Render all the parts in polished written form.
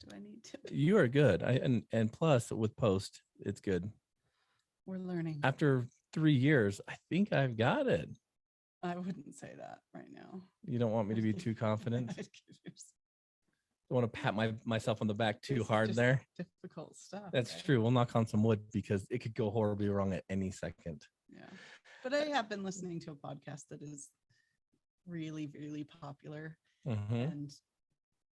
do I need to? You are good. And plus with post, it's good. We're learning. After 3 years, I think I've got it. I wouldn't say that right now. You don't want me to be too confident? I want to pat myself on the back too hard there. Difficult stuff. That's right? true. We'll knock on some wood because it could go horribly wrong at any second. Yeah. But I have been listening to a podcast that is really, really popular. And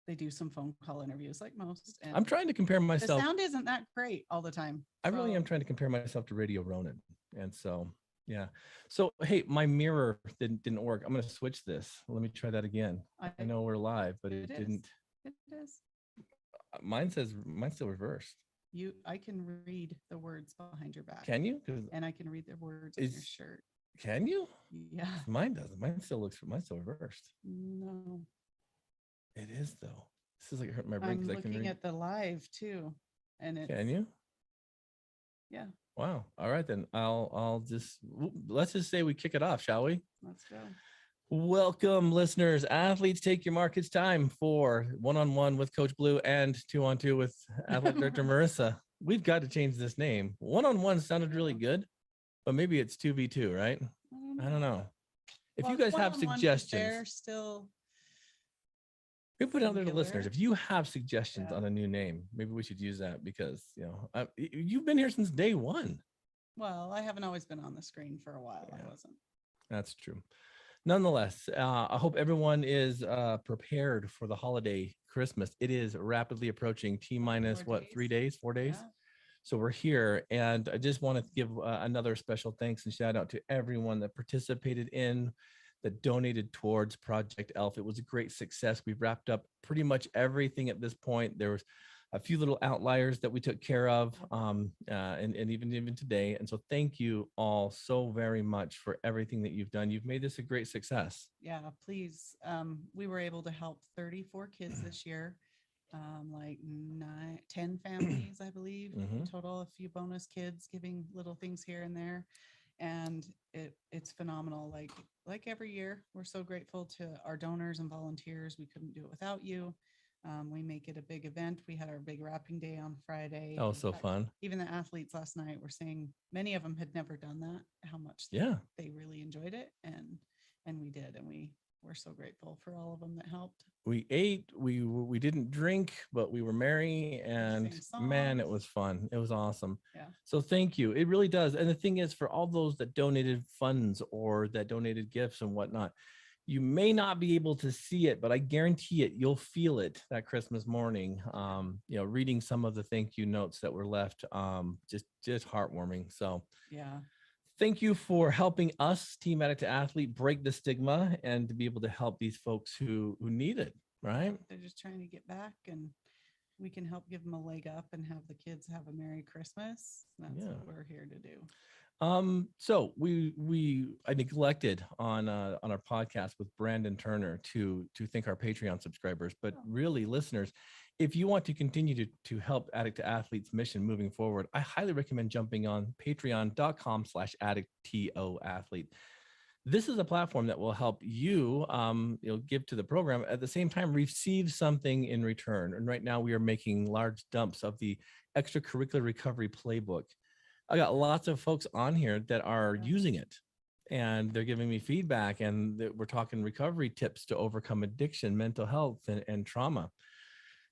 they do some phone call interviews like most. And I'm trying to compare myself. The sound isn't that great all the time. I really am trying to compare myself to Radio Ronan. And so, yeah. So, hey, my mirror didn't work. I'm going to switch this. Let me try that again. I know we're live, but it didn't. It is. Mine's still reversed. I can read the words behind your back. Can you? And I can read the words on your shirt. Can you? Yeah. Mine doesn't. Mine's still reversed. No. It is though. This is like hurting my brain because I can read. I'm looking at the live too, and it's. Can you? Yeah. Wow. All right then. Let's just say we kick it off, shall we? Let's go. Welcome, listeners. Athletes, take your mark. It's time for One-on-One with Coach Blu and Two-on-Two with Athletic Director Marissa. We've got to change this name. One-on-One sounded really good, but maybe it's 2v2, right? I don't know. If you guys have suggestions, still. We put it out there to listeners. If you have suggestions on a new name, maybe we should use that because, you've been here since day one. Well, I haven't always been on the screen for a while. Yeah. I wasn't. That's true. Nonetheless, I hope everyone is prepared for the holiday Christmas. It is rapidly approaching. T-minus 3 days, 4 days. Yeah. So we're here. And I just want to give another special thanks and shout out to everyone that participated in, that donated towards Project ELF. It was a great success. We've wrapped up pretty much everything at this point. There was a few little outliers that we took care of, and even today. And so thank you all so very much for everything that you've done. You've made this a great success. Yeah, please. We were able to help 34 kids this year, like 10 families, I believe, total, a few bonus kids giving little things here and there. And it's phenomenal. Like every year, we're so grateful to our donors and volunteers. We couldn't do it without you. We make it a big event. We had our big wrapping day on Friday. Oh, so fun. Even the athletes last night were saying many of them had never done that, how much they really enjoyed it. And we did. And we're so grateful for all of them that helped. We ate, we didn't drink, but we were merry, and man, it was fun. It was awesome. Yeah. So thank you. It really does. And the thing is, for all those that donated funds or that donated gifts and whatnot, you may not be able to see it, but I guarantee it, you'll feel it that Christmas morning. Reading some of the thank you notes that were left, just heartwarming. So yeah. Thank you for helping us, Team Addict to Athlete, break the stigma and to be able to help these folks who need it, right? They're just trying to get back, and we can help give them a leg up and have the kids have a Merry Christmas. That's what we're here to do. So I neglected on our podcast with Brandon Turner to thank our Patreon subscribers, but really, listeners, if you want to continue to help Addict to Athlete's mission moving forward, I highly recommend jumping on patreon.com/addicttoathlete. This is a platform that will help you, give to the program, at the same time receive something in return. And right now we are making large dumps of the extracurricular recovery playbook. I got lots of folks on here that are using it, and they're giving me feedback, and we're talking recovery tips to overcome addiction, mental health, and trauma.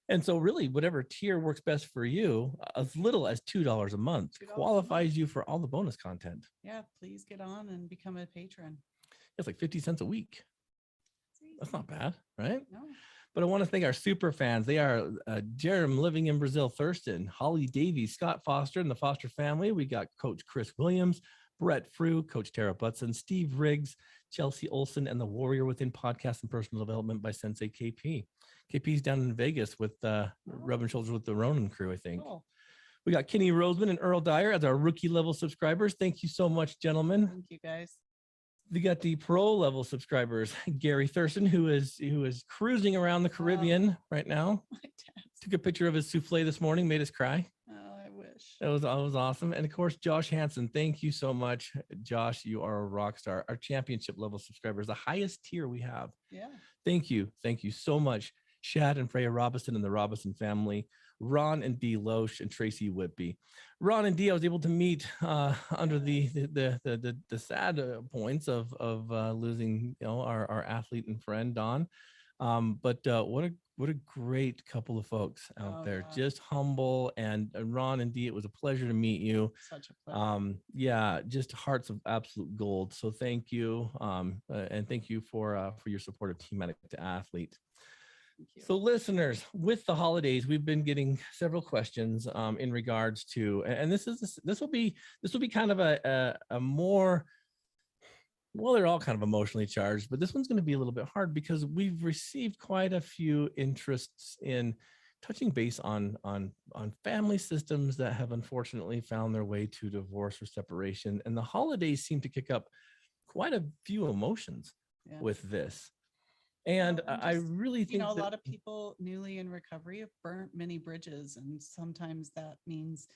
And so really, whatever tier works best for you, as little as $2 a month qualifies you for all the bonus content. Yeah, please get on and become a patron. It's like 50 cents a week. That's not bad, right? No. But I want to thank our super fans. They are Jerem living in Brazil, Thurston, Holly Davies, Scott Foster, and the Foster family. We got Coach Chris Williams, Brett Frew, Coach Tara Butson, Steve Riggs, Chelsea Olson, and the Warrior Within Podcast and Personal Development by Sensei KP. KP's down in Vegas with rubbing shoulders with the Ronan crew, I think. Cool. We got Kenny Roseman and Earl Dyer as our rookie level subscribers. Thank you so much, gentlemen. Thank you, guys. We got the pro level subscribers, Gary Thurston, who is cruising around the Caribbean right now. Took a picture of his souffle this morning, made us cry. Oh, I wish. That was awesome. And of course, Josh Hansen, thank you so much. Josh, you are a rock star. Our championship level subscribers, the highest tier we have. Yeah. Thank you so much. Shad and Freya Robinson and the Robinson family, Ron and Dee Loesch, and Tracy Whitby. Ron and Dee, I was able to meet under the sad points of losing, our athlete and friend Don. But what a great couple of folks out there, just humble. And Ron and Dee, it was a pleasure to meet you. Such a pleasure. Yeah, just hearts of absolute gold. So thank you, and thank you for your support of Team Addict to Athlete. So listeners, with the holidays, we've been getting several questions in regards to, and this will be kind of a more, well, they're all kind of emotionally charged, but this one's going to be a little bit hard because we've received quite a few interests in touching base on family systems that have unfortunately found their way to divorce or separation. And the holidays seem to kick up quite a few emotions with this. And I really think a lot of people newly in recovery have burnt many bridges, and sometimes that means,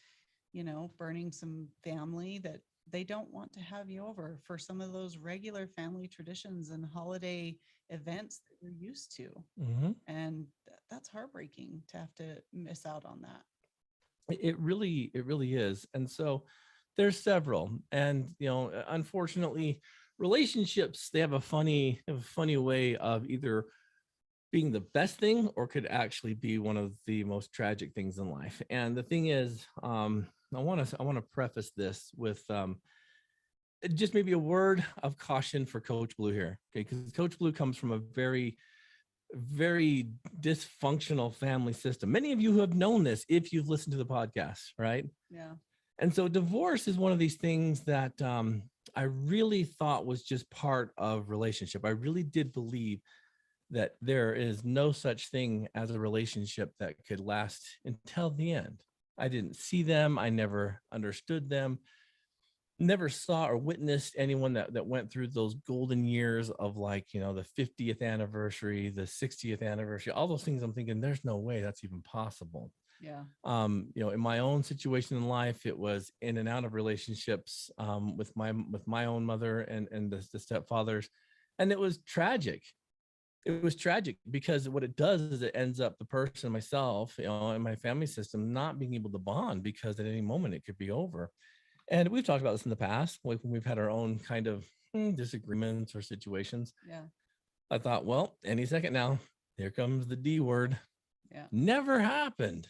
burning some family that they don't want to have you over for some of those regular family traditions and holiday events that you're used to. And that's heartbreaking to have to miss out on that. It really is. And so there's several, and unfortunately, relationships, they have a funny way of either being the best thing or could actually be one of the most tragic things in life. And the thing is, I want to preface this with just maybe a word of caution for Coach Blu here, okay? Because Coach Blu comes from a very dysfunctional family system. Many of you who have known this if you've listened to the podcast, right? Yeah. And so divorce is one of these things that I really thought was just part of relationship. I really did believe that there is no such thing as a relationship that could last until the end. I didn't see them. I never understood them. Never saw or witnessed anyone that went through those golden years of the 50th anniversary, the 60th anniversary, all those things. I'm thinking there's no way that's even possible. Yeah. In my own situation in life, it was in and out of relationships with my own mother and the stepfathers. And it was tragic. It was tragic because what it does is it ends up the person, myself, and my family system not being able to bond because at any moment it could be over. And we've talked about this in the past, like when we've had our own kind of disagreements or situations. Yeah. I thought, well, any second now, here comes the D word. Yeah. Never happened.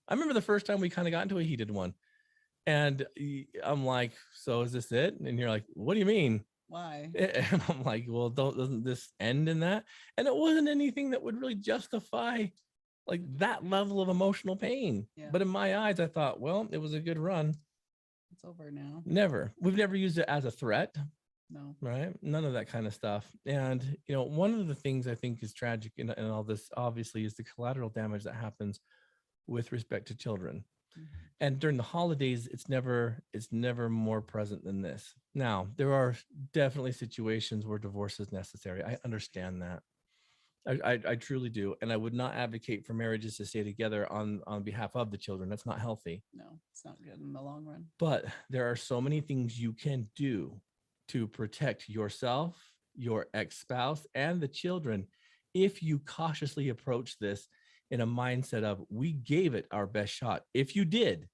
I remember the first time we kind of got into a heated one. And I'm like, so is this it? And you're like, what do you mean? Why? And I'm like, well, doesn't this end in that? And it wasn't anything that would really justify like that level of emotional pain. Yeah. But in my eyes, I thought, well, it was a good run. It's over now. We've never used it as a threat. No. Right. None of that kind of stuff. And, one of the things I think is tragic in all this, obviously, is the collateral damage that happens with respect to children. And during the holidays, it's never more present than this. Now, there are definitely situations where divorce is necessary. I understand that. I truly do. And I would not advocate for marriages to stay together on behalf of the children. That's not healthy. No, it's not good in the long run. But there are so many things you can do to protect yourself, your ex-spouse, and the children if you cautiously approach this in a mindset of, we gave it our best shot. If you did,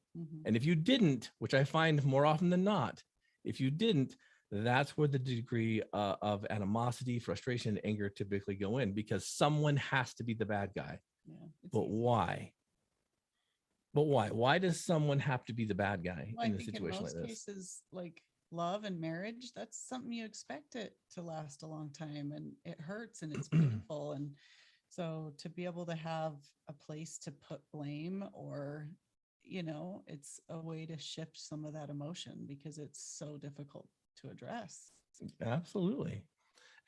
and if you didn't, which I find more often than not, if you didn't, that's where the degree of animosity, frustration, and anger typically go in, because someone has to be the bad guy. Yeah, but why? But why? Why does someone have to be the bad guy in a situation like this? In most cases, like love and marriage, that's something you expect it to last a long time, and it hurts and it's painful. And so to be able to have a place to put blame, or, it's a way to shift some of that emotion because it's so difficult to address. Absolutely.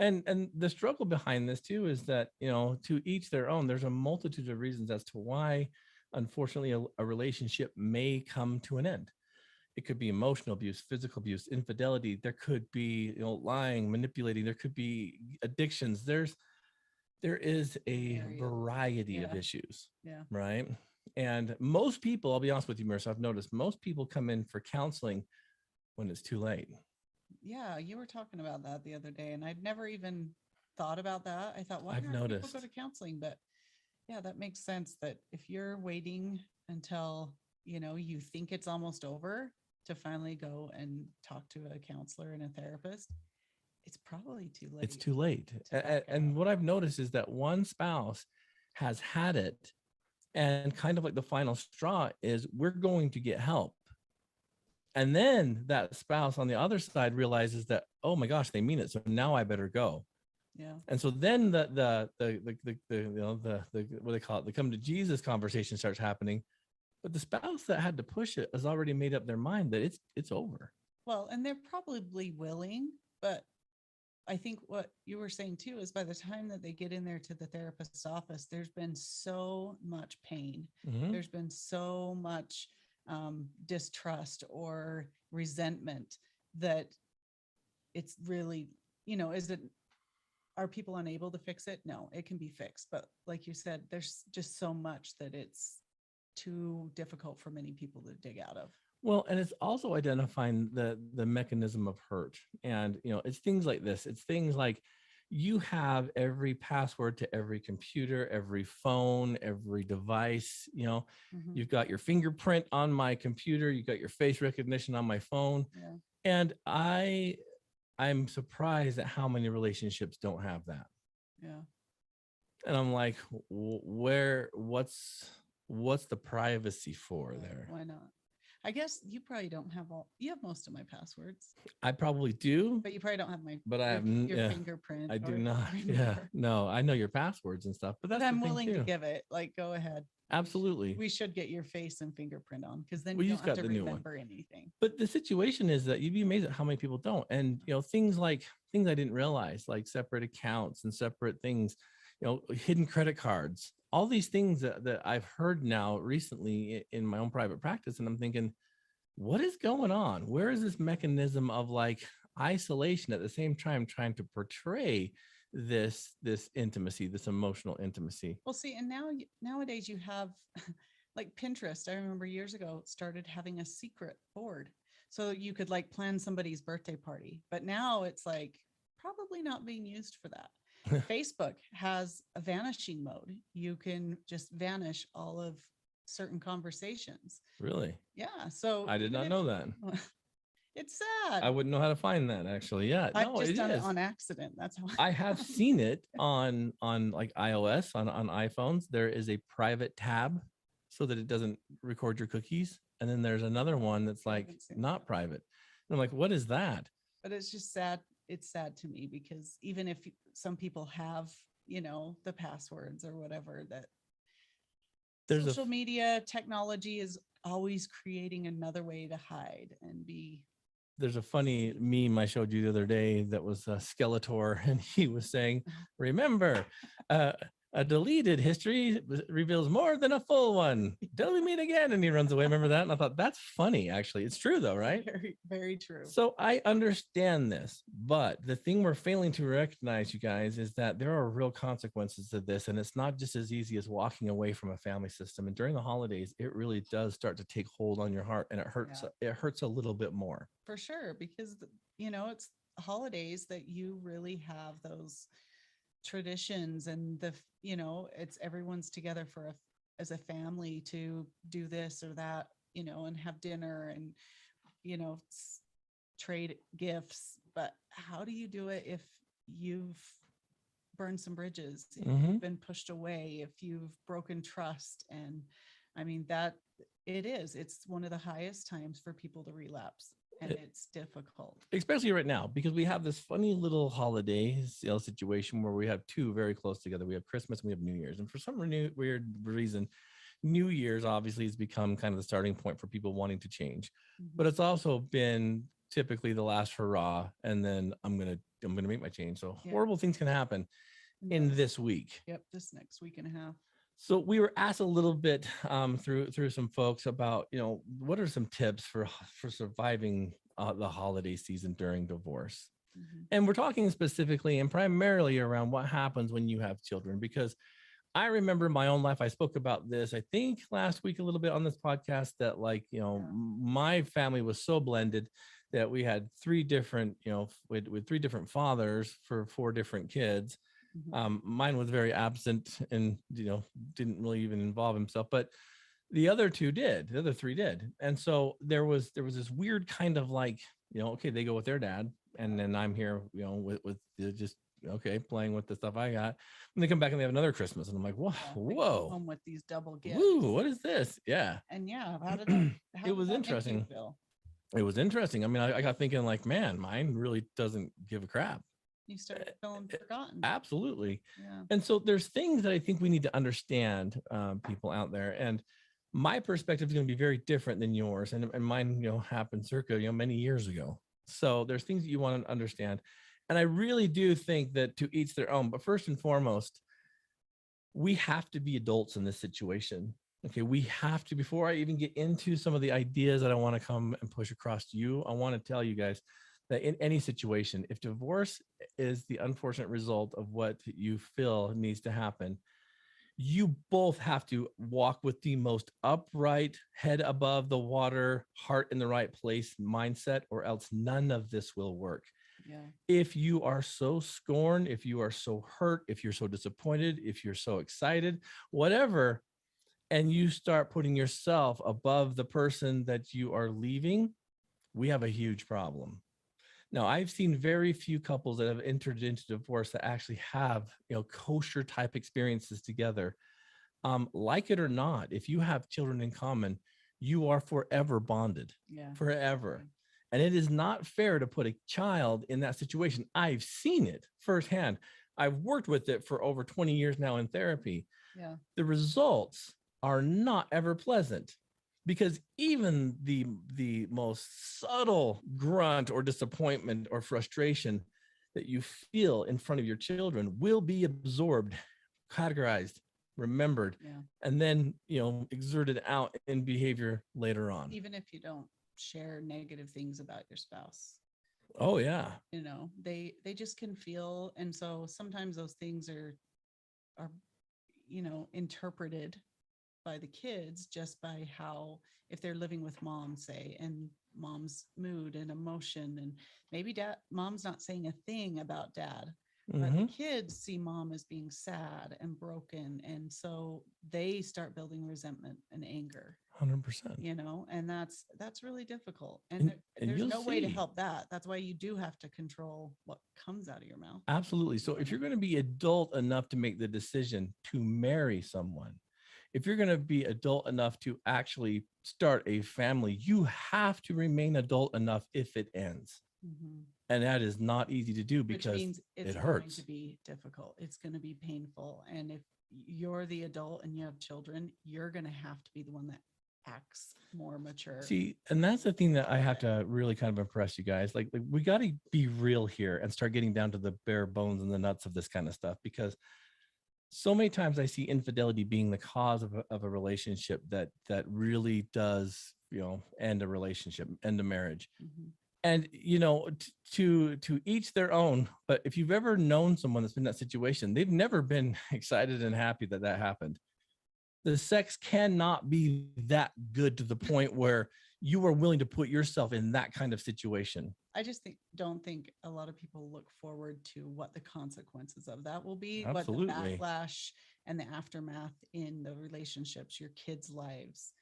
And the struggle behind this too is that, to each their own. There's a multitude of reasons as to why, unfortunately, a relationship may come to an end. It could be emotional abuse, physical abuse, infidelity. There could be, lying, manipulating. There could be addictions. There is a variety of issues, right? And most people, I'll be honest with you, Marissa, I've noticed most people come in for counseling when it's too late. Yeah, you were talking about that the other day, and I'd never even thought about that. I thought, why I've don't noticed people go to counseling? But Yeah, that makes sense that if you're waiting until, you think it's almost over to finally go and talk to a counselor and a therapist, it's probably too late. It's too late. To back And out. what I've noticed is that one spouse has had it, and kind of like the final straw is we're going to get help. And then that spouse on the other side realizes that, oh my gosh, they mean it. So now I better go. Yeah. And so then the what they call it, the come to Jesus conversation starts happening. But the spouse that had to push it has already made up their mind that it's over. Well, and they're probably willing, but I think what you were saying too is by the time that they get in there to the therapist's office, there's been so much pain. Mm-hmm. There's been so much distrust or resentment that it's really, are people unable to fix it? No, it can be fixed. But like you said, there's just so much that it's too difficult for many people to dig out of. Well, and it's also identifying the mechanism of hurt. And, it's things like this. It's things like you have every password to every computer, every phone, every device, you've got your fingerprint on my computer, you got your face recognition on my phone. Yeah. And I'm surprised at how many relationships don't have that. Yeah. And I'm like, what's the privacy for there? Why not? I guess you probably don't have you have most of my passwords. I probably do, but you probably don't have but I have your fingerprint. I do not. Remember. Yeah, no, I know your passwords and stuff, but I'm willing to give it. Like, go ahead. Absolutely. We should get your face and fingerprint on, because then you don't have to remember anything. But the situation is that you'd be amazed at how many people don't. And, things I didn't realize, like separate accounts and separate things, hidden credit cards, all these things that I've heard now recently in my own private practice. And I'm thinking, what is going on? Where is this mechanism of like isolation at the same time trying to portray this intimacy, this emotional intimacy? Well, see, and nowadays you have like Pinterest. I remember years ago started having a secret board, so you could like plan somebody's birthday party. But now it's like probably not being used for that. Facebook has a vanishing mode. You can just vanish all of certain conversations. Really? Yeah. So I did not know that. It's sad. I wouldn't know how to find that, actually. Yeah. I've just done it on accident. That's how I have seen it on like iOS, on iPhones. There is a private tab so that it doesn't record your cookies. And then there's another one that's like not private. And I'm like, what is that? But it's just sad. It's sad to me because even if some people have, the passwords or whatever, that there's social media technology is always creating another way to hide and be. There's a funny meme I showed you the other day that was Skeletor, and he was saying, remember, a deleted history reveals more than a full one. Till we meet again. And he runs away. Remember that? And I thought, that's funny, actually. It's true, though, right? Very, very true. So I understand this, but the thing we're failing to recognize, you guys, is that there are real consequences to this. And it's not just as easy as walking away from a family system. And during the holidays, it really does start to take hold on your heart, and it hurts. Yeah. It hurts a little bit more. For sure, because, it's holidays that you really have those traditions, and it's everyone's together as a family to do this or that, and have dinner and, trade gifts. But how do you do it if you've burned some bridges, if you've been pushed away, if you've broken trust? And I mean, it's one of the highest times for people to relapse. And it's difficult, especially right now, because we have this funny little holiday situation where we have two very close together. We have Christmas and we have New Year's. And for some weird reason, New Year's obviously has become kind of the starting point for people wanting to change. But it's also been typically the last hurrah. And then I'm going to make my change. So horrible things can happen in this week. Yep. This next week and a half. So we were asked a little bit through some folks about, what are some tips for surviving the holiday season during divorce? And we're talking specifically and primarily around what happens when you have children, because I remember my own life. I spoke about this, I think last week, a little bit on this podcast, that my family was so blended that we had three different, with 3 different fathers for 4 different kids. Mine was very absent and, didn't really even involve himself, but the other two did, the other three did. And so there was this weird kind of like, okay, they go with their dad. And then I'm here, with just, okay, playing with the stuff I got. And they come back and they have another Christmas. And I'm like, whoa, whoa. Home with these double gifts. Woo, what is this? Yeah. And how did that, it was interesting. It was interesting. I mean, I got thinking like, man, mine really doesn't give a crap. You start feeling forgotten. Absolutely. Yeah. And so there's things that I think we need to understand, people out there. And my perspective is going to be very different than yours. And mine, happened circa, many years ago. So there's things that you want to understand. And I really do think that to each their own, but first and foremost, we have to be adults in this situation. Okay. We have to, before I even get into some of the ideas that I want to come and push across to you, I want to tell you guys that in any situation, if divorce is the unfortunate result of what you feel needs to happen, you both have to walk with the most upright, head above the water, heart in the right place mindset, or else none of this will work. Yeah. If you are so scorned, if you are so hurt, if you're so disappointed, if you're so excited, whatever, and you start putting yourself above the person that you are leaving, we have a huge problem. Now, I've seen very few couples that have entered into divorce that actually have, kosher type experiences together. Like it or not, if you have children in common, you are forever bonded, forever. And it is not fair to put a child in that situation. I've seen it firsthand. I've worked with it for over 20 years now in therapy. Yeah. The results are not ever pleasant. Because even the most subtle grunt or disappointment or frustration that you feel in front of your children will be absorbed, categorized, remembered, and then, exerted out in behavior later on. Even if you don't share negative things about your spouse. Oh, yeah. They just can feel. And so sometimes those things are, interpreted by the kids just by how, if they're living with mom, say, and mom's mood and emotion, and maybe mom's not saying a thing about dad, but the kids see mom as being sad and broken, and so they start building resentment and anger. 100%. And that's really difficult, and there's no way to help that. That's why you do have to control what comes out of your mouth. Absolutely. So if you're going to be adult enough to make the decision to marry someone, if you're going to be adult enough to actually start a family, you have to remain adult enough if it ends. And that is not easy to do because it hurts. Going to be difficult. It's going to be painful. And if you're the adult and you have children, you're going to have to be the one that acts more mature. See, and that's the thing that I have to really kind of impress you guys. Like we got to be real here and start getting down to the bare bones and the nuts of this kind of stuff, because so many times I see infidelity being the cause of a relationship that really does, end a relationship, end a marriage. And, to each their own. But if you've ever known someone that's been in that situation, they've never been excited and happy that happened. The sex cannot be that good to the point where you are willing to put yourself in that kind of situation. I just don't think a lot of people look forward to what the consequences of that will be. Absolutely. What the backlash and the aftermath in the relationships, your kids' lives.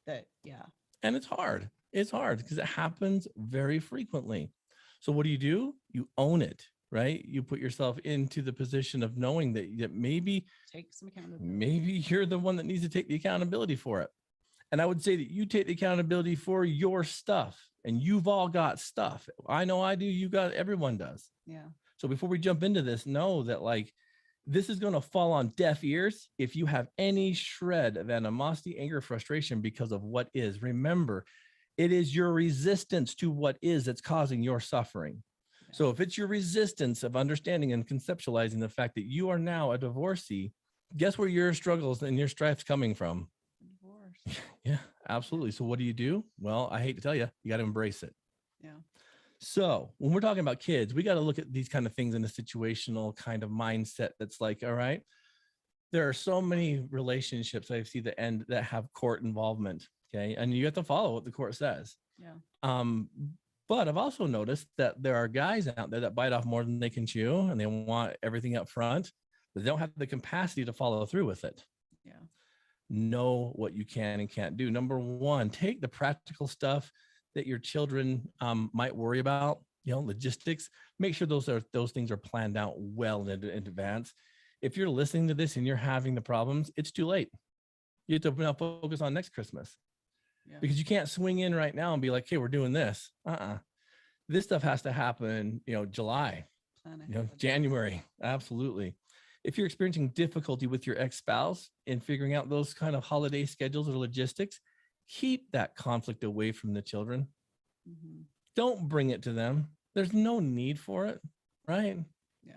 And it's hard. It's hard because it happens very frequently. So what do? You own it, right? You put yourself into the position of knowing that maybe take some accountability. Maybe you're the one that needs to take the accountability for it. And I would say that you take the accountability for your stuff, and you've all got stuff. I know I do. Everyone does. Yeah. So before we jump into this, know that this is going to fall on deaf ears. If you have any shred of animosity, anger, frustration because of what is, remember, it is your resistance to what is that's causing your suffering. Yeah. So if it's your resistance of understanding and conceptualizing the fact that you are now a divorcee, guess where your struggles and your strife's coming from? Divorce. Yeah, absolutely. So what do? Well, I hate to tell you, you got to embrace it. Yeah. So when we're talking about kids, we got to look at these kind of things in a situational kind of mindset. That's like, all right, there are so many relationships I see that end that have court involvement. Okay. And you have to follow what the court says. Yeah. But I've also noticed that there are guys out there that bite off more than they can chew, and they want everything up front. but they don't have the capacity to follow through with it. Yeah. Know what you can and can't do. Number one, take the practical stuff that your children might worry about, logistics. Make sure those things are planned out well in advance. If you're listening to this and you're having the problems, it's too late. You have to now focus on next Christmas, because you can't swing in right now and be like, hey, we're doing this. This stuff has to happen, July, January. Absolutely. If you're experiencing difficulty with your ex-spouse in figuring out those kind of holiday schedules or logistics, keep that conflict away from the children. Mm-hmm. Don't bring it to them. There's no need for it, right? Yeah.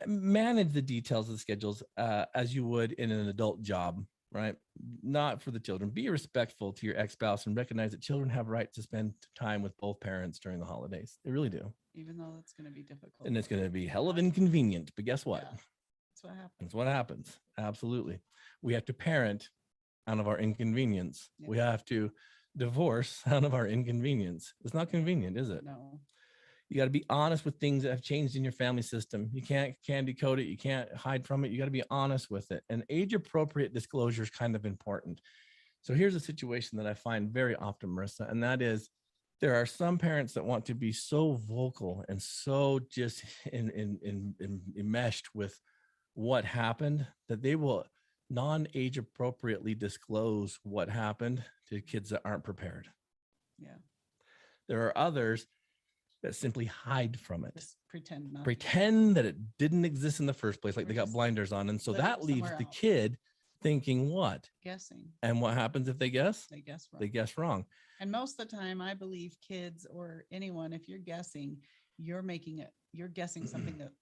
Manage the details of the schedules as you would in an adult job, right? Not for the children. Be respectful to your ex-spouse and recognize that children have rights to spend time with both parents during the holidays. They really do. Even though it's going to be difficult. And it's going to be hell of inconvenient, but guess what? Yeah. That's what happens. That's what happens. Absolutely. We have to parent out of our inconvenience. Yeah. We have to divorce out of our inconvenience. It's not convenient, is it? No. You got to be honest with things that have changed in your family system. You can't candy coat it. You can't hide from it. You got to be honest with it. And age appropriate disclosure is kind of important. So here's a situation that I find very often, Marissa, and that is there are some parents that want to be so vocal and so just enmeshed with what happened that they will non-age appropriately disclose what happened to kids that aren't prepared. Yeah. There are others that simply hide from it. Just pretend that it didn't exist in the first place, like they got blinders on. And so that leaves the kid thinking what? Guessing. And what happens if they guess? They guess wrong. They guess wrong. And most of the time, I believe kids or anyone, if you're guessing, you're guessing something that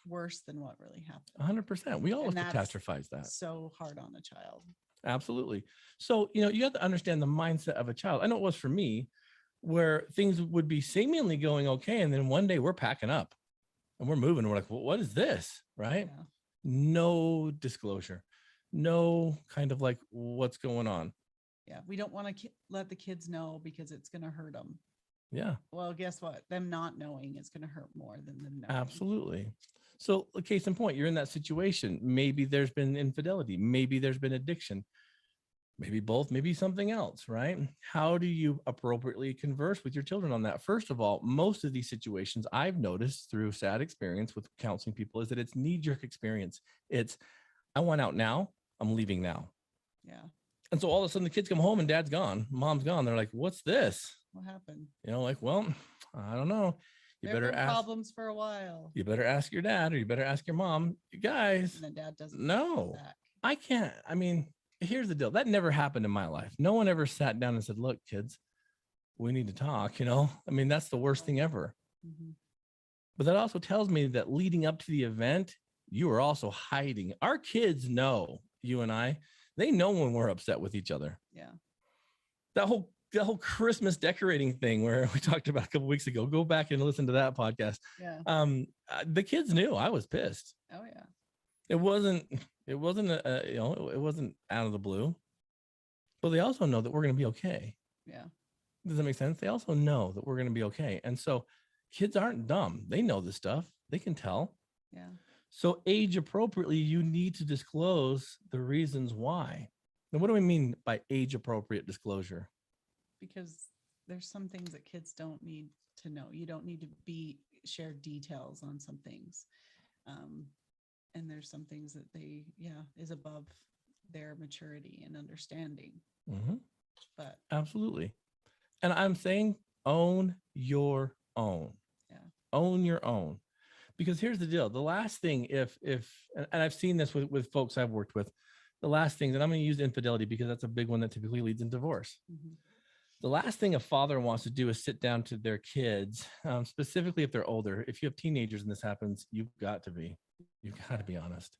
worse than what really happened. 100%. We always catastrophize that. So hard on a child. Absolutely. So, you have to understand the mindset of a child. I know it was for me, where things would be seemingly going okay. And then one day we're packing up and we're moving. And we're like, well, what is this? Right? Yeah. No disclosure, no kind of like what's going on. Yeah. We don't want to let the kids know because it's going to hurt them. Yeah. Well, guess what? Them not knowing is going to hurt more than them knowing. Absolutely. So case in point, you're in that situation. Maybe there's been infidelity. Maybe there's been addiction. Maybe both, maybe something else, right? How do you appropriately converse with your children on that? First of all, most of these situations I've noticed through sad experience with counseling people is that it's knee-jerk experience. It's, I want out now, I'm leaving now. Yeah. And so all of a sudden the kids come home and dad's gone, mom's gone. They're like, what's this? What happened? Like, well, I don't know. You better ask problems for a while. You better ask your dad or you better ask your mom. You guys. And then dad doesn't. No, I can't. I mean, here's the deal. That never happened in my life. No one ever sat down and said, look, kids, we need to talk, I mean, that's the worst thing ever. Mm-hmm. But that also tells me that leading up to the event, you were also hiding. Our kids know, you and I, they know when we're upset with each other. Yeah. That whole Christmas decorating thing where we talked about a couple weeks ago, go back and listen to that podcast. Yeah. The kids knew I was pissed. Oh yeah. It wasn't it wasn't out of the blue, but they also know that we're going to be okay. Yeah. Does that make sense? They also know that we're going to be okay. And so kids aren't dumb. They know this stuff. They can tell. Yeah. So age appropriately, you need to disclose the reasons why. Now, what do we mean by age appropriate disclosure? Because there's some things that kids don't need to know. You don't need to share details on some things. And there's some things that is above their maturity and understanding. Mm-hmm. But absolutely. And I'm saying own your own. Yeah. Own your own. Because here's the deal. The last thing, and I've seen this with folks I've worked with, the last thing, and I'm going to use infidelity because that's a big one that typically leads in divorce. Mm-hmm. The last thing a father wants to do is sit down to their kids, specifically if they're older. If you have teenagers and this happens, you've got to be honest.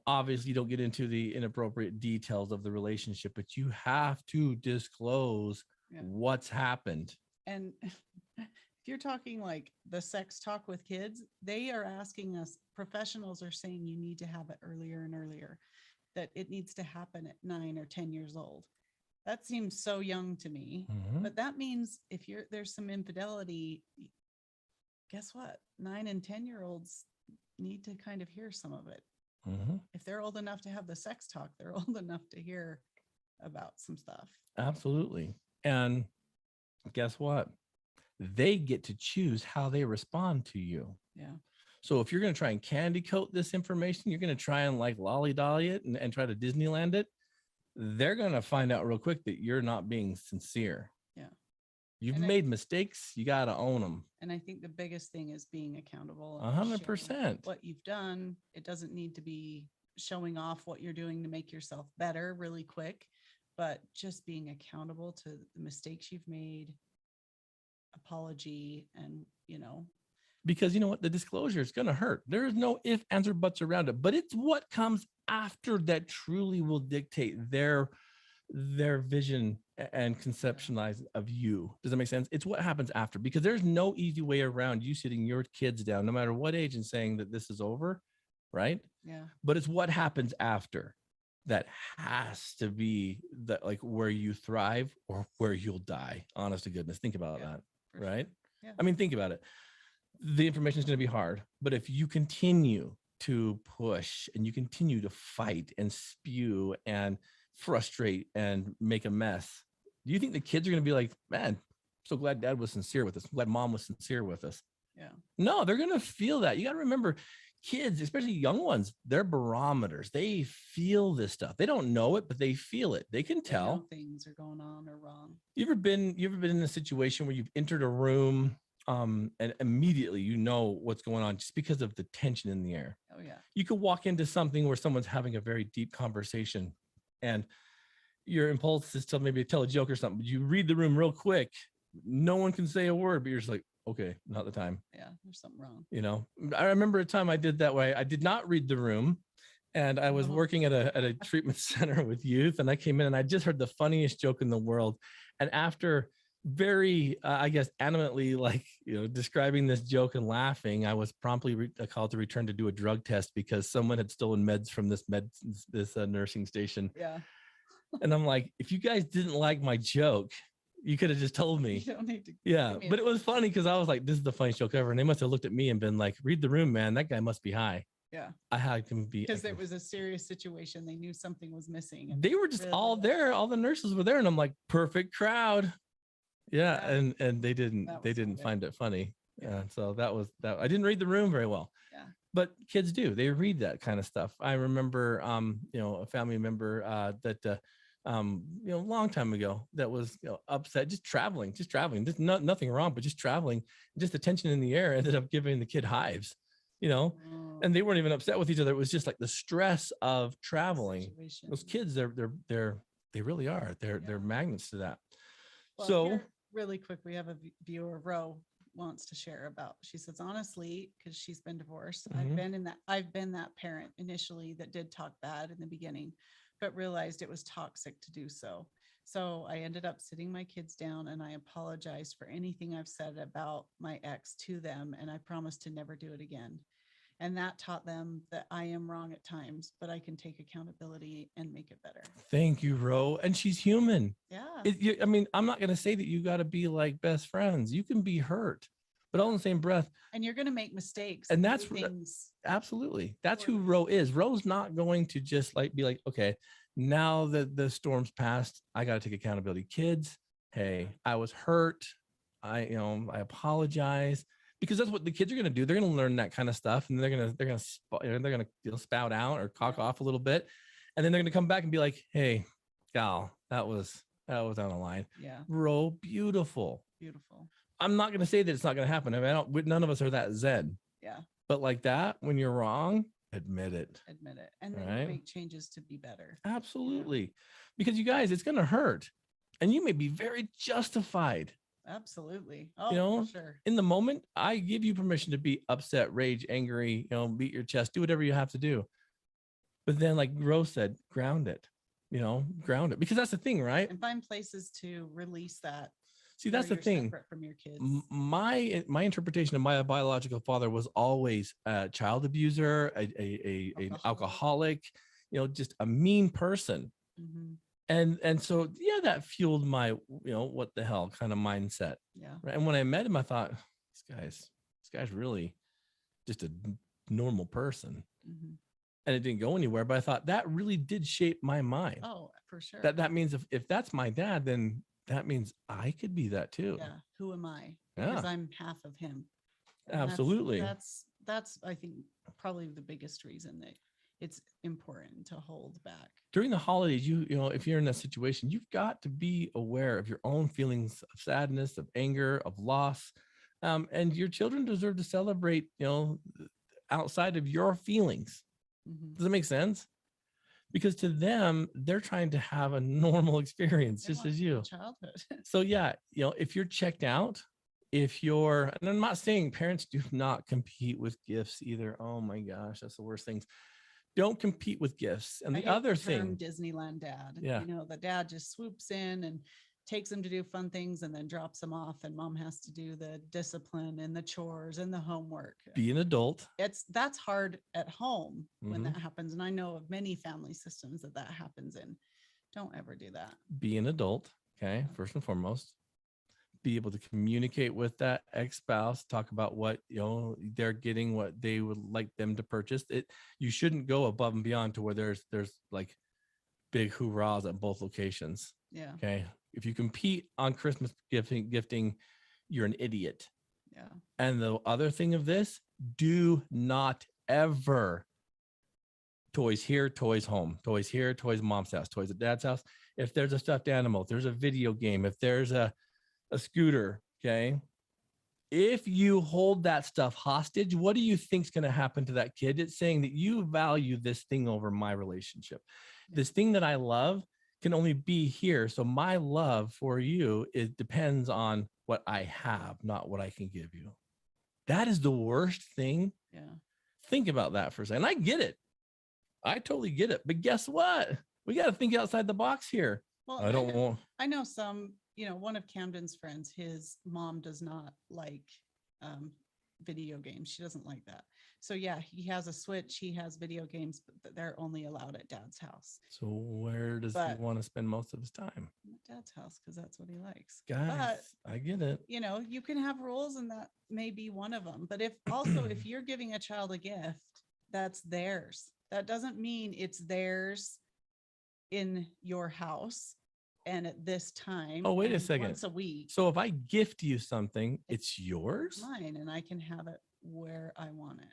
Obviously you don't get into the inappropriate details of the relationship, but you have to disclose what's happened. And if you're talking like the sex talk with kids, they are asking us, professionals are saying you need to have it earlier and earlier, that it needs to happen at 9 or 10 years old. That seems so young to me, mm-hmm. But that means if there's some infidelity, guess what? 9 and 10-year-olds, need to kind of hear some of it. Mm-hmm. If they're old enough to have the sex talk, they're old enough to hear about some stuff. Absolutely. And guess what? They get to choose how they respond to you. Yeah. So if you're going to try and candy coat this information, you're going to try and like lolly dolly it and try to Disneyland it, they're going to find out real quick that you're not being sincere. Yeah. You've made mistakes. You got to own them. And I think the biggest thing is being accountable. 100%. What you've done. It doesn't need to be showing off what you're doing to make yourself better really quick, but just being accountable to the mistakes you've made, apology, and, because you know what? The disclosure is going to hurt. There is no if, ands, or buts around it, but it's what comes after that truly will dictate their vision and conceptualize of you. Does that make sense? It's what happens after, because there's no easy way around you sitting your kids down, no matter what age, and saying that this is over, right? Yeah. But it's what happens after that has to be that, like, where you thrive or where you'll die. Honest to goodness, think about that, right? Yeah. I mean, think about it. The information is going to be hard, but if you continue to push and you continue to fight and spew and frustrate and make a mess, do you think the kids are going to be like, man, I'm so glad dad was sincere with us. I'm glad mom was sincere with us. Yeah. No, they're going to feel that. You got to remember, kids, especially young ones, they're barometers. They feel this stuff. They don't know it, but they feel it. They can tell things are going on or wrong. You ever been in a situation where you've entered a room and immediately you know what's going on just because of the tension in the air? Oh yeah. You could walk into something where someone's having a very deep conversation and your impulse is to maybe tell a joke or something. You read the room real quick. No one can say a word, but you're just like, okay, not the time. Yeah, there's something wrong. I remember a time I did that way. I did not read the room, and I was working at a treatment center with youth, and I came in and I just heard the funniest joke in the world. And after very, I guess, animately, describing this joke and laughing, I was promptly called to return to do a drug test because someone had stolen meds from this nursing station. Yeah. And I'm like, if you guys didn't like my joke, you could have just told me. You don't need to. Yeah, but it was funny because I was like, this is the funniest joke ever. And they must have looked at me and been like, read the room, man. That guy must be high. Yeah. I had him be. Because it was a serious situation. They knew something was missing. They were just all there. All the nurses were there. And I'm like, perfect crowd. Yeah. And they didn't find it funny. Yeah. So that was that. I didn't read the room very well. Yeah. But kids do. They read that kind of stuff. I remember, a family member that a long time ago that was upset, just traveling, just nothing wrong, but just traveling, just the tension in the air ended up giving the kid hives, and they weren't even upset with each other. It was just like the stress of traveling. Those kids, they really are. They're magnets to that. Well, so really quick, we have a viewer, Ro, wants to share about. She says, honestly, because she's been divorced, Mm-hmm. I've been that parent initially that did talk bad in the beginning, but realized it was toxic to do so. So I ended up sitting my kids down and I apologized for anything I've said about my ex to them. And I promised to never do it again. And that taught them that I am wrong at times, but I can take accountability and make it better. Thank you, Ro. And she's human. Yeah. I'm not going to say that you got to be like best friends. You can be hurt, but all in the same breath. And you're going to make mistakes. And that's absolutely. That's who Ro is. Ro's not going to just be like, okay, now that the storm's passed, I got to take accountability. Kids, hey, I was hurt. I apologize. Because that's what the kids are going to do. They're going to learn that kind of stuff, and they're going to spout out or cock off a little bit, and then they're going to come back and be like, "Hey, gal, that was on the line." Yeah, Bro, beautiful. I'm not going to say that it's not going to happen. I mean, none of us are that zen. Yeah. But like that, when you're wrong, admit it, and then make changes to be better. Absolutely, yeah. Because you guys, it's going to hurt, and you may be very justified. Absolutely. Oh, for sure. In the moment, I give you permission to be upset, rage, angry, beat your chest, do whatever you have to do. But then, like Rose said, ground it, because that's the thing, right? And find places to release that. See, that's the thing. Separate from your kids. My interpretation of my biological father was always a child abuser, an alcoholic, just a mean person. Mm-hmm. And so, yeah, that fueled my, what the hell kind of mindset. Yeah. Right. And when I met him, I thought, this guy's really just a normal person. Mm-hmm. And it didn't go anywhere, but I thought that really did shape my mind. Oh, for sure. That means if that's my dad, then that means I could be that too. Yeah. Who am I? Because Yeah, I'm half of him. And absolutely. That's I think probably the biggest reason that it's important to hold back. During the holidays, you know, if you're in that situation, you've got to be aware of your own feelings of sadness, of anger, of loss. And your children deserve to celebrate, you know, outside of your feelings. Mm-hmm. Does it make sense? Because to them, they're trying to have a normal experience, just as you. Childhood. So yeah, you know, if you're checked out, if you're, and I'm not saying parents do not compete with gifts either. Oh my gosh, that's the worst things. Don't compete with gifts. And the other thing, Disneyland dad, yeah, you know, the dad just swoops in and takes them to do fun things and then drops them off, and mom has to do the discipline and the chores and the homework. Be an adult. That's hard at home when Mm-hmm. that happens. And I know of many family systems that happens in. Don't ever do that. Be an adult. Okay. First and foremost, be able to communicate with that ex-spouse, talk about what, you know, they're getting, what they would like them to purchase. You shouldn't go above and beyond to where there's like big hoorahs at both locations. Yeah. Okay. If you compete on Christmas gifting, you're an idiot. Yeah. And the other thing of this, do not ever toys here, toys home, toys here, toys mom's house, toys at dad's house. If there's a stuffed animal, if there's a video game, if there's a scooter, okay, if you hold that stuff hostage, what do you think's going to happen to that kid? It's saying that you value this thing over my relationship. This thing that I love can only be here. So my love for you, it depends on what I have, not what I can give you. That is the worst thing. Yeah. Think about that for a second. I get it. I totally get it. But guess what? We got to think outside the box here. Well, I know some, you know, one of Camden's friends, his mom does not like video games. She doesn't like that. So yeah, he has a Switch, he has video games, but they're only allowed at dad's house. So where does he want to spend most of his time? At dad's house, because that's what he likes. Guys, but, I get it. You know, you can have rules, and that may be one of them. But if you're giving a child a gift, that's theirs. That doesn't mean it's theirs in your house and at this time. Oh, wait a second. Once a week. So if I gift you something, it's yours? Mine, and I can have it where I want it.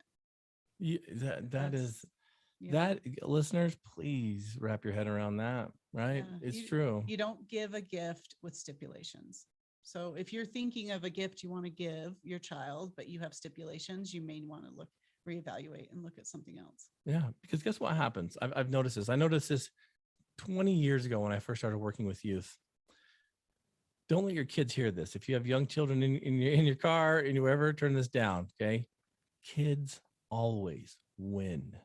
That listeners, please wrap your head around that, right? Yeah, it's true. You don't give a gift with stipulations. So if you're thinking of a gift you want to give your child, but you have stipulations, you may want to reevaluate and look at something else. Yeah, because guess what happens? I've noticed this. I noticed this 20 years ago when I first started working with youth. Don't let your kids hear this. If you have young children in your car and you ever turn this down, okay? Kids always win.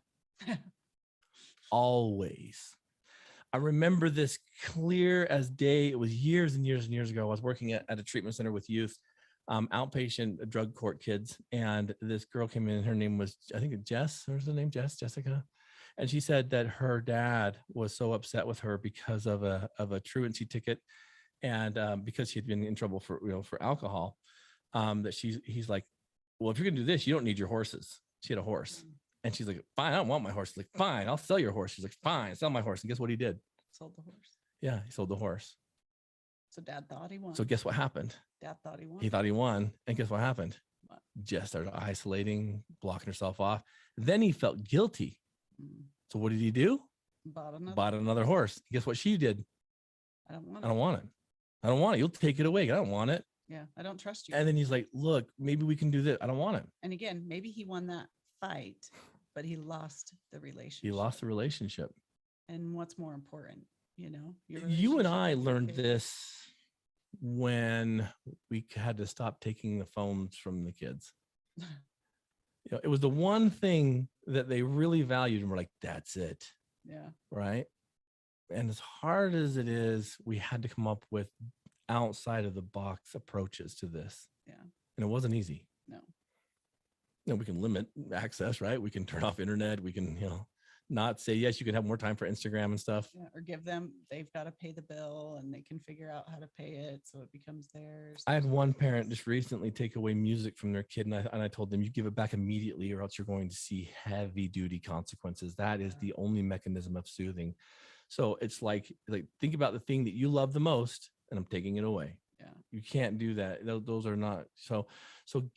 Always. I remember this clear as day. It was years and years and years ago. I was working at a treatment center with youth, outpatient drug court kids. And this girl came in. Her name was, I think, Jess. What was the name? Jessica. And she said that her dad was so upset with her because of a truancy ticket, and because she had been in trouble for alcohol, that he's like, well, if you're gonna do this, you don't need your horses. She had a horse, and she's like, fine, I don't want my horse. She's like, fine, I'll sell your horse. She's like, fine, sell my horse. And guess what he did? Sold the horse. Yeah, he sold the horse. So dad thought he won. So guess what happened? Dad thought he won. He thought he won, and guess what happened? What? Jess started isolating, blocking herself off. Then he felt guilty. So what did he do? Bought another horse. Guess what she did? I don't want it. I don't want it. You'll take it away. I don't want it. Yeah, I don't trust you. And then he's like, look, maybe we can do this. I don't want it. And again, maybe he won that fight, but he lost the relationship. He lost the relationship. And what's more important, you and I learned this when we had to stop taking the phones from the kids. It was the one thing that they really valued, and we're like, that's it. Yeah. Right. And as hard as it is, we had to come up with outside of the box approaches to this. Yeah. And it wasn't easy. No. We can limit access, right? We can turn off internet. We can, not say, yes, you can have more time for Instagram and stuff. Yeah, or give them, they've got to pay the bill and they can figure out how to pay it so it becomes theirs. I had one parent just recently take away music from their kid, and I told them, you give it back immediately or else you're going to see heavy duty consequences. That is the only mechanism of soothing. So it's like think about the thing that you love the most and I'm taking it away. Yeah. You can't do that. Those are not so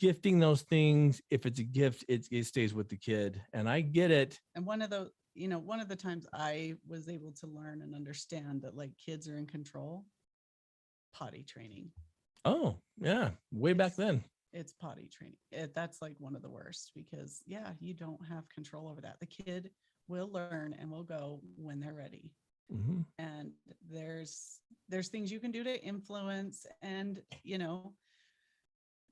gifting those things. If it's a gift, it stays with the kid, and I get it. And one of the times I was able to learn and understand that like kids are in control, potty training. Oh yeah. Way back then. It's potty training. That's like one of the worst because you don't have control over that. The kid will learn and will go when they're ready. Mm-hmm. And there's things you can do to influence and,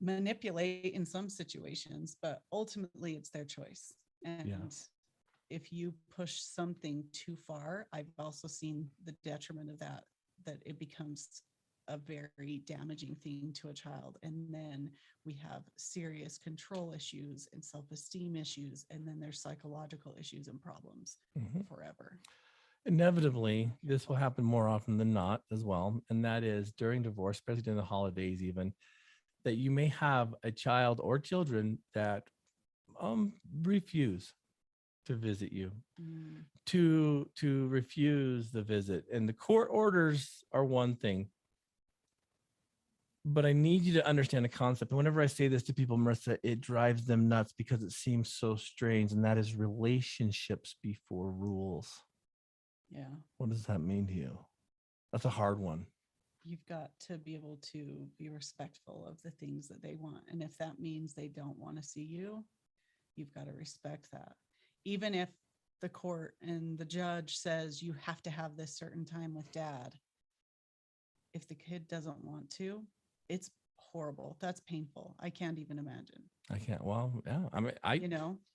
manipulate in some situations, but ultimately it's their choice. And if you push something too far, I've also seen the detriment of that it becomes a very damaging thing to a child. And then we have serious control issues and self-esteem issues. And then there's psychological issues and problems forever. Inevitably, this will happen more often than not as well. And that is during divorce, especially during the holidays, even that you may have a child or children that refuse to visit you, to refuse the visit. And the court orders are one thing. But I need you to understand the concept. And whenever I say this to people, Marissa, it drives them nuts because it seems so strange. And that is relationships before rules. Yeah. What does that mean to you? That's a hard one. You've got to be able to be respectful of the things that they want. And if that means they don't want to see you, you've got to respect that. Even if the court and the judge says you have to have this certain time with dad, if the kid doesn't want to, it's horrible. That's painful. I can't even imagine. I can't. Well, yeah. I mean,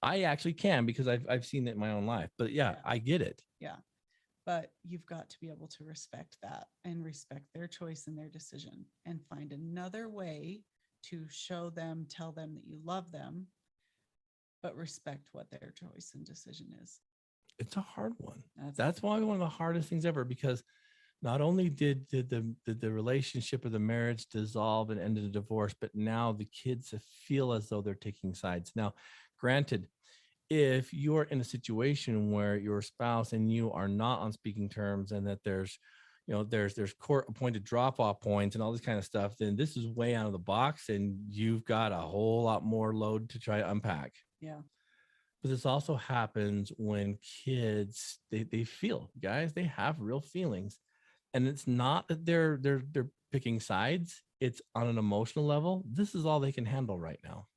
I actually can because I've seen it in my own life. But I get it. Yeah. But you've got to be able to respect that and respect their choice and their decision and find another way to show them, tell them that you love them, but respect what their choice and decision is. It's a hard one. That's why one of the hardest things ever, because not only did the relationship or the marriage dissolve and end in a divorce, but now the kids feel as though they're taking sides. Now, granted, if you're in a situation where your spouse and you are not on speaking terms and that there's court appointed drop-off points and all this kind of stuff, then this is way out of the box and you've got a whole lot more load to try to unpack. Yeah. But this also happens when kids, they feel, guys, they have real feelings. And it's not that they're picking sides. It's on an emotional level. This is all they can handle right now.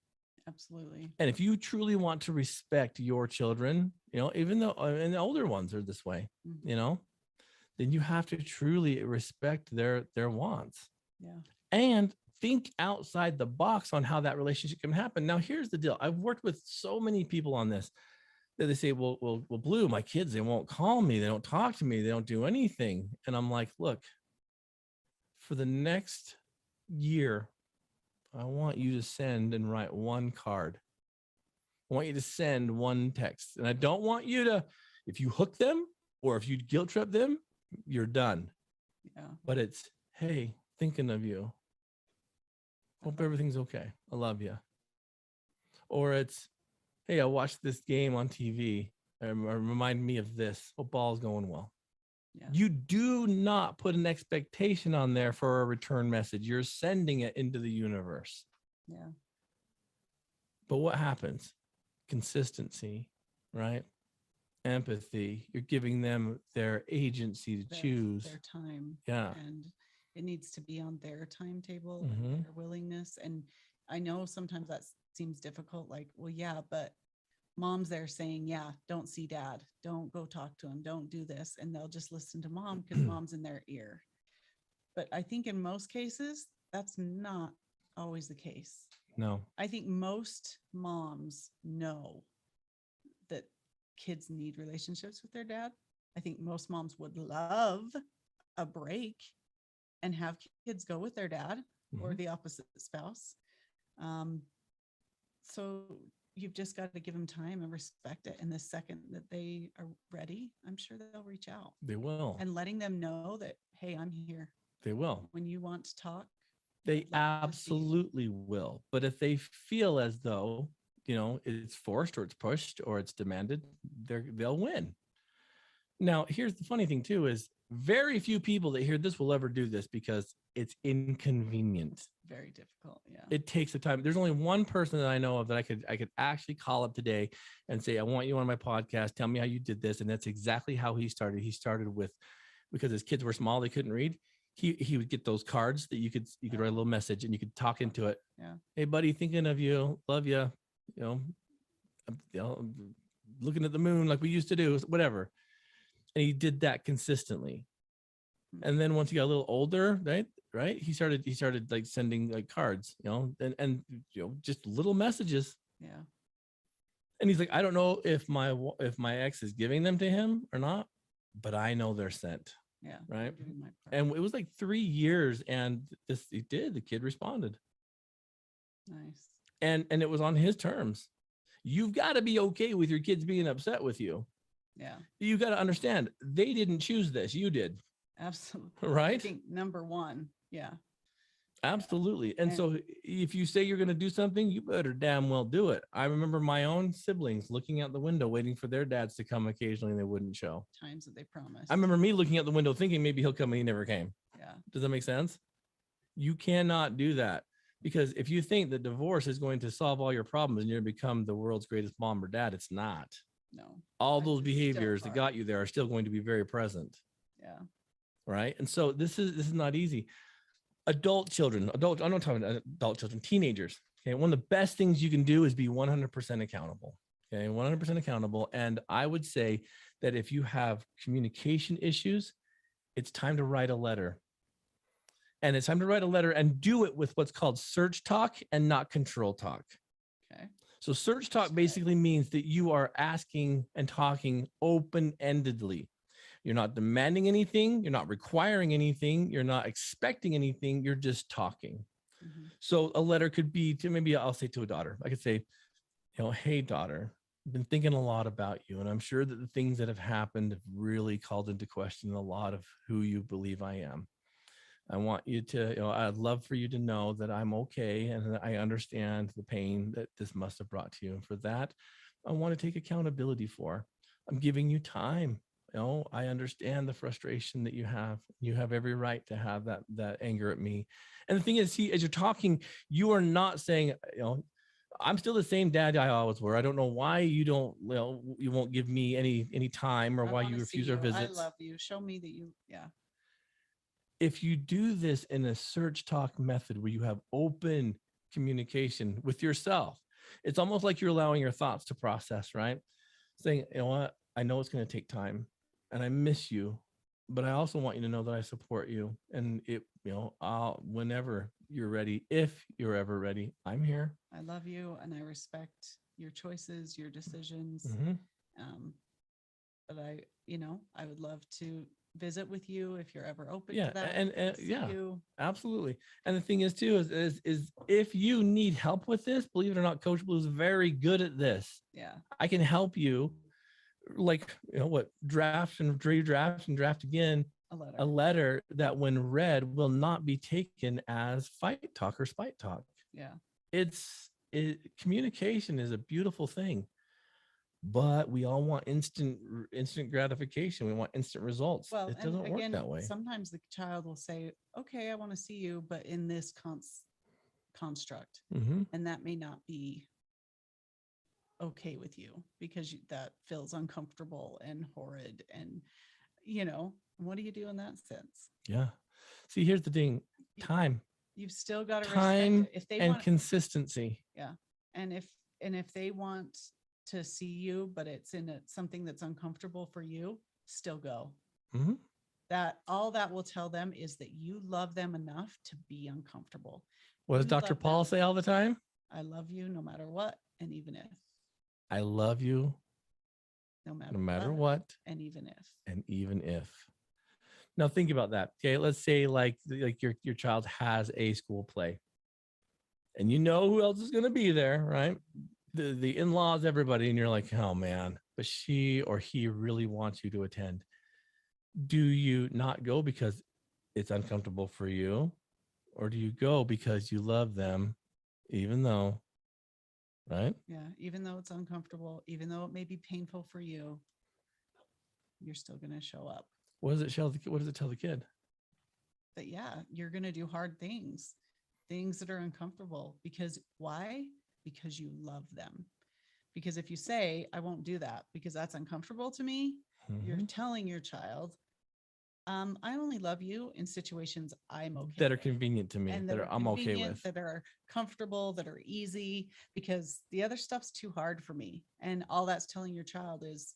Absolutely. And if you truly want to respect your children, even though and the older ones are this way, then you have to truly respect their wants. Yeah. And think outside the box on how that relationship can happen. Now, here's the deal. I've worked with so many people on this that they say, well, Blue, my kids, they won't call me. They don't talk to me. They don't do anything. And I'm like, look, for the next year, I want you to send and write one card. I want you to send one text. And I don't want you to, if you hook them or if you guilt trip them, you're done. Yeah. But it's, hey, thinking of you. Hope everything's okay. I love you. Or it's, hey, I watched this game on TV. Remind me of this. Hope ball's going well. Yeah. You do not put an expectation on there for a return message. You're sending it into the universe. Yeah. But what happens? Consistency, right? Empathy. You're giving them their agency to choose. Their time. Yeah. And it needs to be on their timetable and their willingness. And I know sometimes that seems difficult. Like, well, yeah, but mom's there saying, yeah, don't see dad. Don't go talk to him. Don't do this. And they'll just listen to mom because mom's in their ear. But I think in most cases, that's not always the case. No. I think most moms know that kids need relationships with their dad. I think most moms would love a break and have kids go with their dad or the opposite spouse. So you've just got to give them time and respect it. And the second that they are ready, I'm sure they'll reach out. They will. And letting them know that, hey, I'm here. They will. When you want to talk, they absolutely will. But if they feel as though, it's forced or it's pushed or it's demanded, they'll win. Now, here's the funny thing too, is very few people that hear this will ever do this because it's inconvenient. Very difficult. Yeah. It takes the time. There's only one person that I know of that I could actually call up today and say, I want you on my podcast. Tell me how you did this. And that's exactly how he started. He started with, because his kids were small, they couldn't read. He would get those cards that you could write a little message and you could talk into it. Yeah. Hey buddy, thinking of you, love you, looking at the moon like we used to do, whatever. And he did that consistently. And then once he got a little older, right, he started like sending like cards, and just little messages. Yeah. And he's like, I don't know if my ex is giving them to him or not, but I know they're sent. Yeah. Right. And it was like 3 years, and the kid responded. Nice. And it was on his terms. You've got to be okay with your kids being upset with you. Yeah. You got to understand, they didn't choose this. You did. Absolutely. Right. I think number one. Yeah. Absolutely. And so if you say you're going to do something, you better damn well do it. I remember my own siblings looking out the window, waiting for their dads to come occasionally, and they wouldn't show. Times that they promised. I remember me looking out the window thinking maybe he'll come, and he never came. Yeah. Does that make sense? You cannot do that, because if you think that divorce is going to solve all your problems and you're going to become the world's greatest mom or dad, it's not. No. All those behaviors that got you there are still going to be very present. Yeah. Right. And so this is not easy. I'm not talking about adult children, teenagers. Okay. One of the best things you can do is be 100% accountable. Okay. 100% accountable. And I would say that if you have communication issues, it's time to write a letter. And it's time to write a letter and do it with what's called search talk and not control talk. Okay. So search talk basically means that you are asking and talking open-endedly. You're not demanding anything. You're not requiring anything. You're not expecting anything. You're just talking. Mm-hmm. So a letter could be to, maybe I'll say to a daughter, I could say, hey daughter, I've been thinking a lot about you. And I'm sure that the things that have happened have really called into question a lot of who you believe I am. I want you to, I'd love for you to know that I'm okay. And I understand the pain that this must have brought to you. And for that, I want to take accountability for. I'm giving you time. I understand the frustration that you have. You have every right to have that anger at me. And the thing is, as you're talking, you are not saying, I'm still the same dad I always were. I don't know why you won't give me any time, or why you refuse our visits. I love you. Show me that you, yeah. If you do this in a search talk method where you have open communication with yourself, it's almost like you're allowing your thoughts to process, right? Saying, you know what, I know it's going to take time and I miss you, but I also want you to know that I support you. And whenever you're ready, if you're ever ready, I'm here. I love you and I respect your choices, your decisions. Mm-hmm. But I would love to visit with you if you're ever open to that. And absolutely. And the thing is too, is if you need help with this, believe it or not, Coach Blu is very good at this. Yeah. I can help you, draft again a letter that when read will not be taken as fight talk or spite talk. Yeah. Communication is a beautiful thing. But we all want instant gratification. We want instant results. Well, it doesn't work that way. Sometimes the child will say, okay, I want to see you, but in this construct. Mm-hmm. And that may not be okay with you because that feels uncomfortable and horrid. And, what do you do in that sense? Yeah. See, here's the thing. Time. You've still got to time respect it. If they and want, consistency. Yeah. And if they want to see you, but it's in something that's uncomfortable for you, still go. Mm-hmm. All that will tell them is that you love them enough to be uncomfortable. What does Dr. Paul say all the time? I love you no matter what. And even if. I love you no matter what. And even if. And even if. Now think about that. Okay. Let's say like your child has a school play and who else is going to be there, right? the in-laws, everybody, and you're like, oh man, but she or he really wants you to attend. Do you not go because it's uncomfortable for you, or do you go because you love them, even though, right? Yeah. Even though it's uncomfortable, even though it may be painful for you, you're still going to show up. What does it tell the, what does it tell the kid? That, yeah, you're going to do hard things, things that are uncomfortable. Because why? Because you love them. Because if you say, I won't do that because that's uncomfortable to me, you're telling your child, I only love you in situations I'm okay that are with, convenient to me, and that are, I'm okay with, that are comfortable, that are easy, because the other stuff's too hard for me. And all that's telling your child is,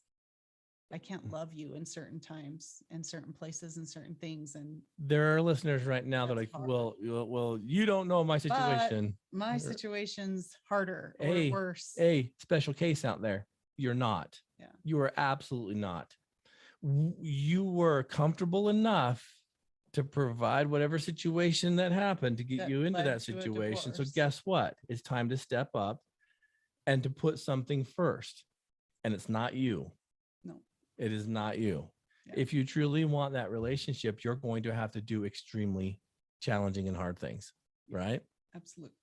I can't love you in certain times and certain places and certain things. And there are listeners right now that are like, hard. well, you don't know my situation. But my situation's harder or a worse. A special case out there. You're not. Yeah. You are absolutely not. You were comfortable enough to provide whatever situation that happened to get That you into led that to a situation. So divorce. guess what? It's time to step up and to put something first. And it's not you. No, it is not you. Yeah. If you truly want that relationship, you're going to have to do extremely challenging and hard things, right? absolutely.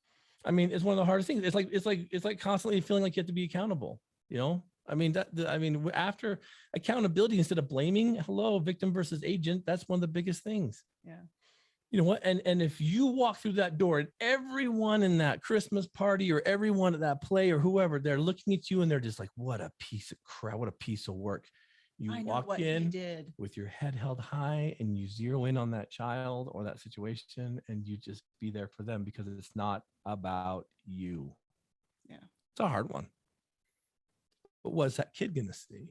I mean, it's one of the hardest things. It's like constantly feeling like you have to be accountable, you know? I mean, after accountability, instead of blaming, hello, victim versus agent, that's one of the biggest things. Yeah. You know what? And if you walk through that door and everyone in that Christmas party or everyone at that play or whoever, they're looking at you and they're just like, what a piece of crap, what a piece of work. You walk in with your head held high and you zero in on that child or that situation and you just be there for them because it's not about you. Yeah. It's a hard one. But what's that kid going to see?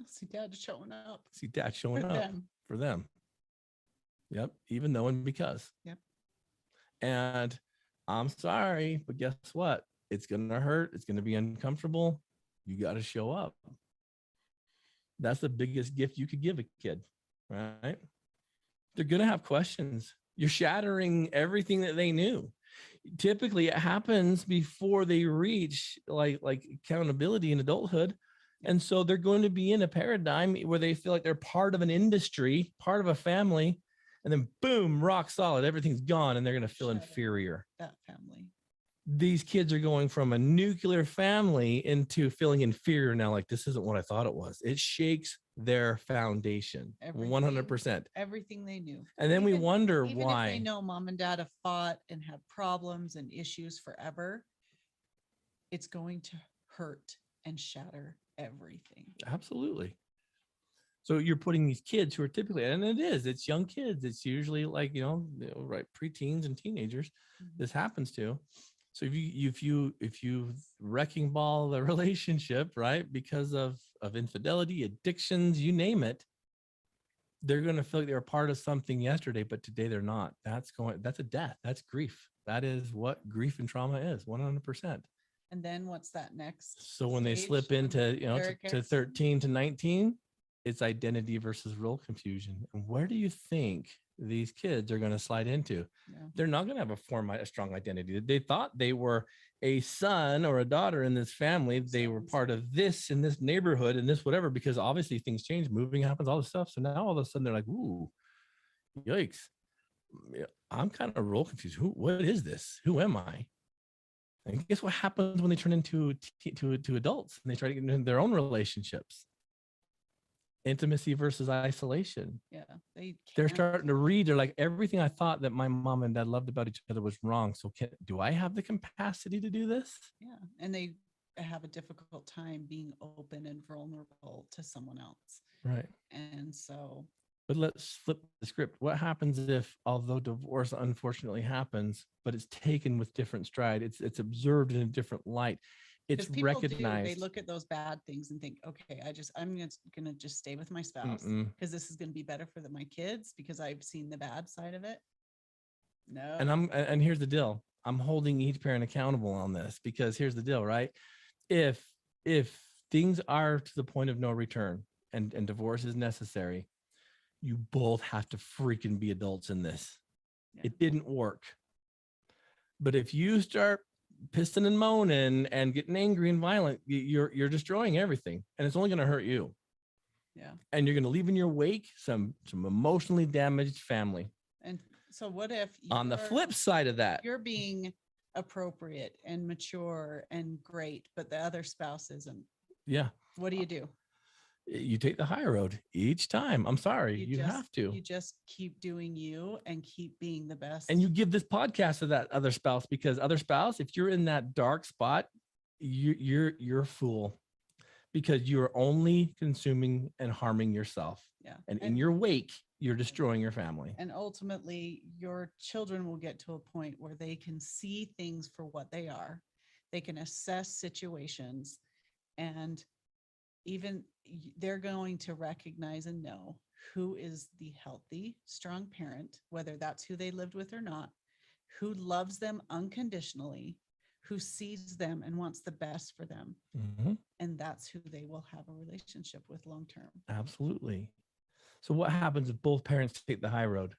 See dad showing up. See dad showing up for them. Yep. Even though and because. Yep. And I'm sorry, but guess what? It's going to hurt. It's going to be uncomfortable. You got to show up. That's the biggest gift you could give a kid, right? They're going to have questions. You're shattering everything that they knew. Typically, it happens before they reach like accountability in adulthood. And so they're going to be in a paradigm where they feel like they're part of an industry, part of a family, and then boom, rock solid, everything's gone, and they're going to feel inferior. That family. These kids are going from a nuclear family into feeling inferior now. Like, this isn't what I thought it was. It shakes their foundation 100%. Everything they knew. And then we wonder why. Even if they know mom and dad have fought and have problems and issues forever, it's going to hurt and shatter everything. Absolutely. So you're putting these kids who are typically, and it's young kids. It's usually like, right, preteens and teenagers. This happens to. So if you wrecking ball the relationship, right, because of infidelity, addictions, you name it, they're going to feel like they were part of something yesterday, but today they're not. That's a death. That's grief. That is what grief and trauma is, 100%. And then what's that next? So when they slip into, to 13 to 19, it's identity versus role confusion. And where do you think these kids are going to slide into? Yeah. They're not going to have a strong identity. They thought they were a son or a daughter in this family. They were part of this in this neighborhood and this whatever, because obviously things change, moving happens, all this stuff. So now all of a sudden they're like, ooh, yikes. I'm kind of role confused. What is this? Who am I? And guess what happens when they turn into to adults and they try to get into their own relationships? Intimacy versus isolation. Yeah. They're starting to read. They're like, everything I thought that my mom and dad loved about each other was wrong. So do I have the capacity to do this? Yeah. And they have a difficult time being open and vulnerable to someone else. Right. And so. But let's flip the script. What happens if, although divorce unfortunately happens, but it's taken with different stride, it's observed in a different light, it's recognized. They look at those bad things and think, okay, I'm gonna just stay with my spouse because this is gonna be better for my kids because I've seen the bad side of it. No. And here's the deal. I'm holding each parent accountable on this, because here's the deal, right? If things are to the point of no return and divorce is necessary, you both have to freaking be adults in this. Yeah. It didn't work. But if you start pissing and moaning and getting angry and violent, you're destroying everything, and it's only going to hurt you. Yeah. And you're going to leave in your wake some emotionally damaged family. And so what if on the flip side of that, you're being appropriate and mature and great, but the other spouse isn't? Yeah. What do? You take the high road each time. I'm sorry. You have to. You just keep doing you and keep being the best. And you give this podcast to that other spouse, because other spouse, if you're in that dark spot, you're a fool, because you're only consuming and harming yourself. Yeah. And in your wake, you're destroying your family. And ultimately, your children will get to a point where they can see things for what they are. They can assess situations, and even they're going to recognize and know who is the healthy, strong parent, whether that's who they lived with or not, who loves them unconditionally, who sees them and wants the best for them. Mm-hmm. And that's who they will have a relationship with long-term. Absolutely. So what happens if both parents take the high road,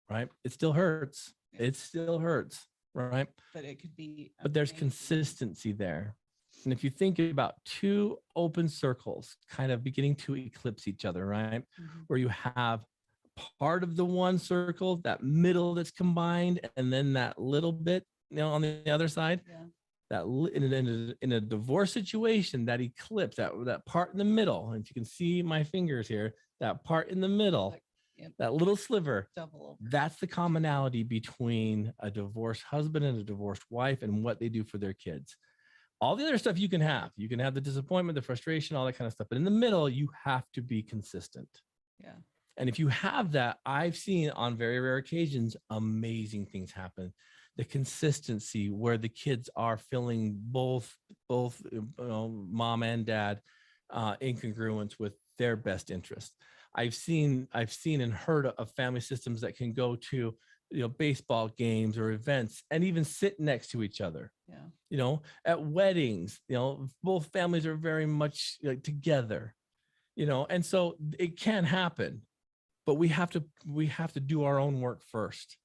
right? It still hurts. Yeah. It still hurts, right? But it could be. But there's consistency there. And if you think about two open circles kind of beginning to eclipse each other, right? Mm-hmm. Where you have part of the one circle, that middle that's combined, and then that little bit, on the other side. Yeah. That in a divorce situation, that eclipse, that part in the middle, and if you can see my fingers here, that part in the middle, that little sliver, that's the commonality between a divorced husband and a divorced wife and what they do for their kids. All the other stuff you can have the disappointment, the frustration, all that kind of stuff. But in the middle, you have to be consistent. Yeah. And if you have that, I've seen on very rare occasions, amazing things happen. The consistency where the kids are feeling both mom and dad in congruence with their best interest. I've seen and heard of family systems that can go to baseball games or events and even sit next to each other. Yeah. At weddings, both families are very much together. And so it can happen, but we have to do our own work first.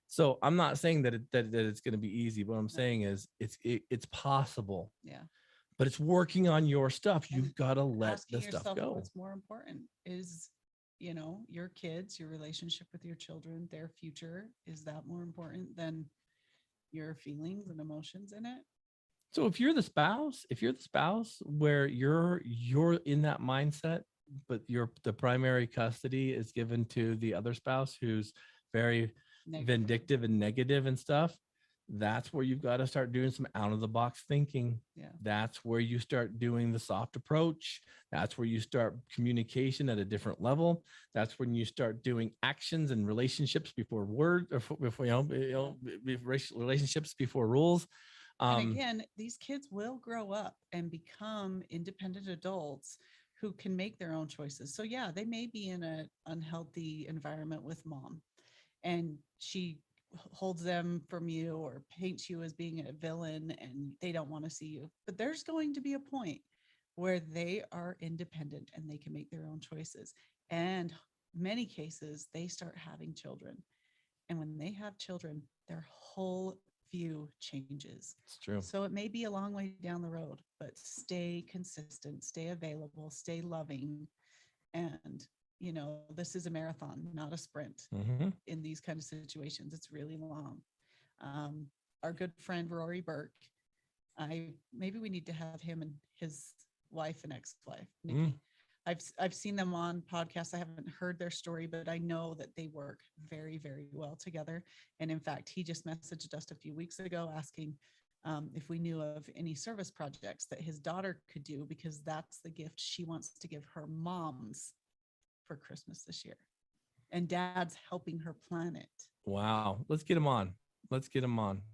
So I'm not saying that it's going to be easy. What I'm saying is it's possible. Yeah. But it's working on your stuff. You've got to let the stuff go. What's more important is, your kids, your relationship with your children, their future. Is that more important than your feelings and emotions in it? So if you're the spouse where you're in that mindset, but the primary custody is given to the other spouse who's very vindictive and negative and stuff, that's where you've got to start doing some out of the box thinking. Yeah. That's where you start doing the soft approach. That's where you start communication at a different level. That's when you start doing actions and relationships before words, or before relationships before rules. And again, these kids will grow up and become independent adults who can make their own choices. So yeah, they may be in an unhealthy environment with mom, and she holds them from you or paints you as being a villain and they don't want to see you. But there's going to be a point where they are independent and they can make their own choices. And many cases, they start having children. And when they have children, their whole view changes. It's true. So it may be a long way down the road, but stay consistent, stay available, stay loving. And this is a marathon, not a sprint. Mm-hmm. In these kind of situations, it's really long. Our good friend Rory Burke, maybe we need to have him and his wife and ex-wife, Nikki. I've seen them on podcasts. I haven't heard their story, but I know that they work very, very well together. And in fact, he just messaged us a few weeks ago asking if we knew of any service projects that his daughter could do, because that's the gift she wants to give her moms for Christmas this year. And dad's helping her plan it. Wow. Let's get him on.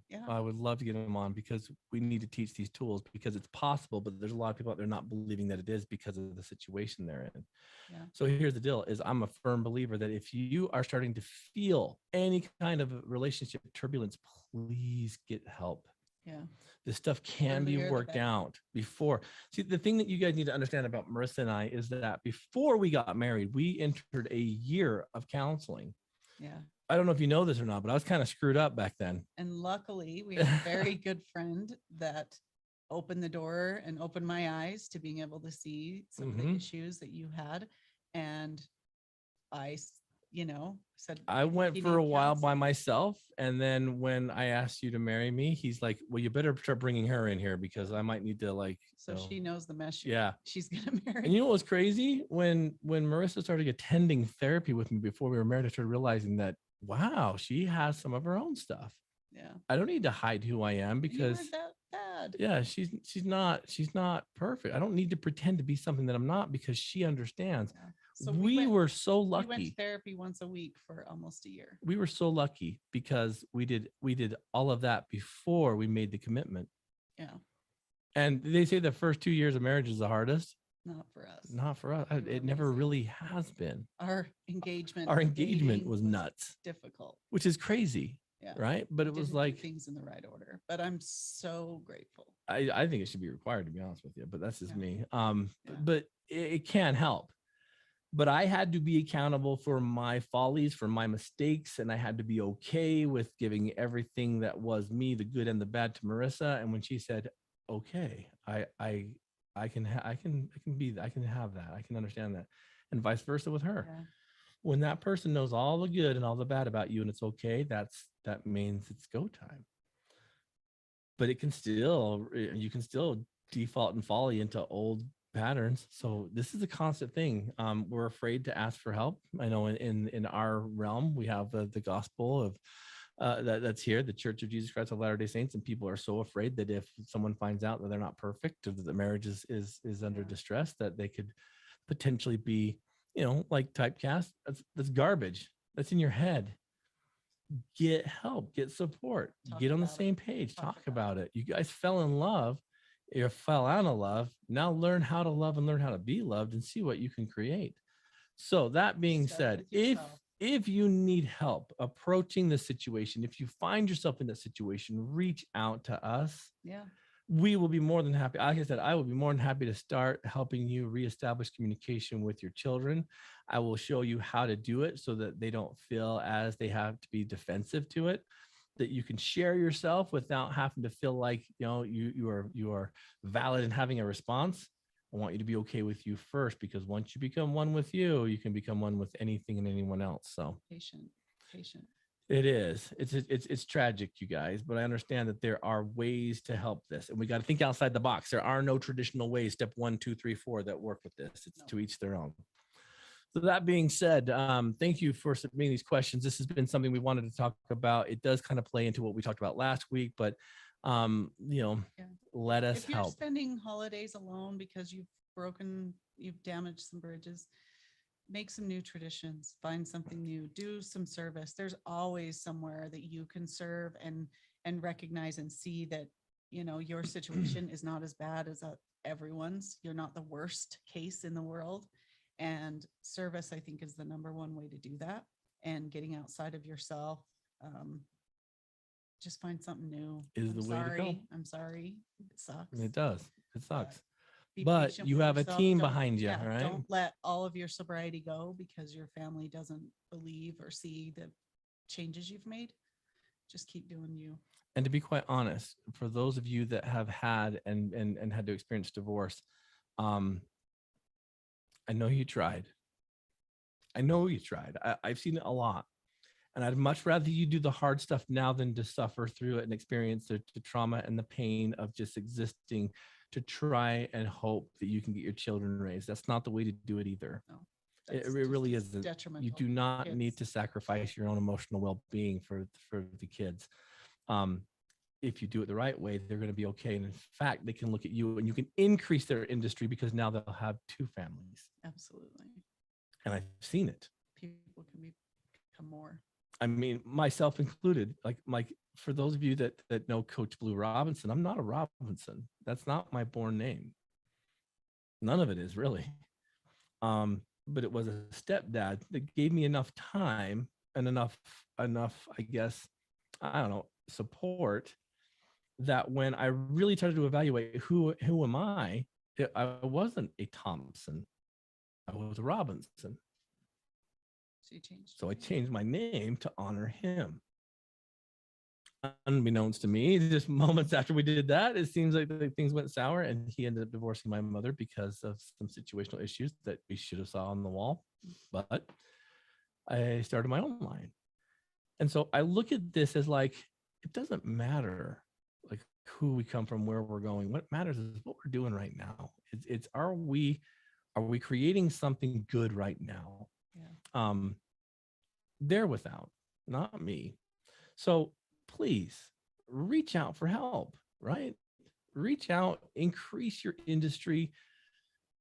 Yeah. I would love to get him on, because we need to teach these tools, because it's possible, but there's a lot of people out there not believing that it is because of the situation they're in. Yeah. So here's the deal: is I'm a firm believer that if you are starting to feel any kind of relationship turbulence, please get help. Yeah. This stuff can be worked out before. See, the thing that you guys need to understand about Marissa and I is that before we got married, we entered a year of counseling. Yeah. I don't know if you know this or not, but I was kind of screwed up back then. And luckily, we have a very good friend that opened the door and opened my eyes to being able to see some of the issues that you had. And I, said, I went for a while by myself. And then when I asked you to marry me, he's like, well, you better start bringing her in here because I might need to So she knows the mess she's going to marry. And you know what's crazy? When Marissa started attending therapy with me before we were married, I started realizing that, wow, she has some of her own stuff. Yeah. I don't need to hide who I am because that bad. Yeah, she's not perfect. I don't need to pretend to be something that I'm not because she understands. Yeah. So we were so lucky. We went to therapy once a week for almost a year. We were so lucky because we did all of that before we made the commitment. Yeah. And they say the first 2 years of marriage is the hardest. Not for us. Not for us. It never really has been. Our engagement was nuts. Difficult. Which is crazy. Yeah. Right. But it was like things in the right order. But I'm so grateful. I think it should be required, to be honest with you, but that's just me. But it can help. But I had to be accountable for my follies, for my mistakes, and I had to be okay with giving everything that was me, the good and the bad, to Marissa. And when she said, "Okay, I can have that, I can understand that," and vice versa with her. Yeah. When that person knows all the good and all the bad about you, and it's okay, that means it's go time. But you can still default and fall into old patterns. So this is a constant thing. We're afraid to ask for help. I know in our realm, we have the gospel of that's here, the Church of Jesus Christ of Latter-day Saints, and people are so afraid that if someone finds out that they're not perfect, or that the marriage is under distress, that they could potentially be, like typecast. That's garbage. That's in your head. Get help, get support, get on the same page, talk about it. You guys fell in love, you fell out of love. Now learn how to love and learn how to be loved and see what you can create. So that being said, if you need help approaching the situation, if you find yourself in that situation, reach out to us. Yeah. We will be more than happy. Like I said, I will be more than happy to start helping you reestablish communication with your children. I will show you how to do it so that they don't feel as they have to be defensive to it, that you can share yourself without having to feel like, you are valid in having a response. I want you to be okay with you first, because once you become one with you, you can become one with anything and anyone else. So patient. It is. It's tragic, you guys, but I understand that there are ways to help this, and we got to think outside the box. There are no traditional ways, step 1, 2, 3, 4, that work with this. It's to each their own. So that being said, thank you for submitting these questions. This has been something we wanted to talk about. It does kind of play into what we talked about last week, but let us help. If you're spending holidays alone because you've damaged some bridges, make some new traditions, find something new, do some service. There's always somewhere that you can serve and recognize and see that, your situation is not as bad as everyone's. You're not the worst case in the world. And service, I think, is the number one way to do that. And getting outside of yourself, just find something new. Is the way to go. I'm sorry. It sucks. It does. It sucks. But you have a team behind you, right? Don't let all of your sobriety go because your family doesn't believe or see the changes you've made. Just keep doing you. And to be quite honest, for those of you that have had and had to experience divorce, I know you tried. I've seen it a lot. And I'd much rather you do the hard stuff now than to suffer through it and experience the trauma and the pain of just existing to try and hope that you can get your children raised. That's not the way to do it either. No, it really isn't. You do not need to sacrifice your own emotional well-being for the kids. If you do it the right way, they're going to be okay. And in fact, they can look at you and you can increase their industry because now they'll have 2 families. Absolutely. And I've seen it. People can become more. I mean, myself included, like for those of you that know Coach Blu Robinson, I'm not a Robinson. That's not my born name. None of it is really. But it was a stepdad that gave me enough time and enough, I guess, I don't know, support that when I really started to evaluate who am I wasn't a Thompson. I was a Robinson. So I changed my name to honor him. Unbeknownst to me, just moments after we did that, it seems like things went sour, and he ended up divorcing my mother because of some situational issues that we should have saw on the wall. But I started my own line. And so I look at this as like, it doesn't matter like who we come from, where we're going. What matters is what we're doing right now. It's are we creating something good right now? Yeah. They're without, not me. So please reach out for help, right? Reach out, increase your industry,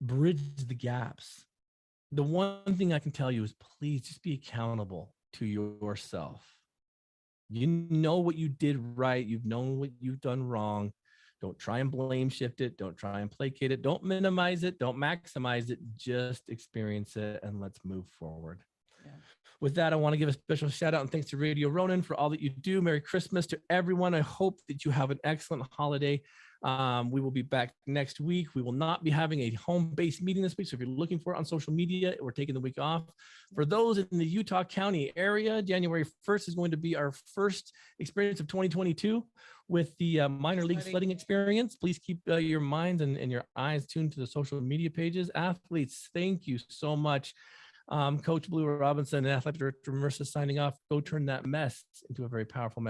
bridge the gaps. The one thing I can tell you is please just be accountable to yourself. You know what you did right. You've known what you've done wrong. Don't try and blame shift it. Don't try and placate it. Don't minimize it. Don't maximize it. Just experience it and let's move forward. Yeah. With that, I want to give a special shout out and thanks to Radio Ronin for all that you do. Merry Christmas to everyone. I hope that you have an excellent holiday. We will be back next week. We will not be having a home-based meeting this week. So if you're looking for it on social media, we're taking the week off. For those in the Utah County area, January 1st is going to be our first experience of 2022 with the minor league sledding experience. Please keep your minds and your eyes tuned to the social media pages. Athletes, thank you so much. Coach Blu Robinson and Athletic Director Mercer signing off. Go turn that mess into a very powerful mess.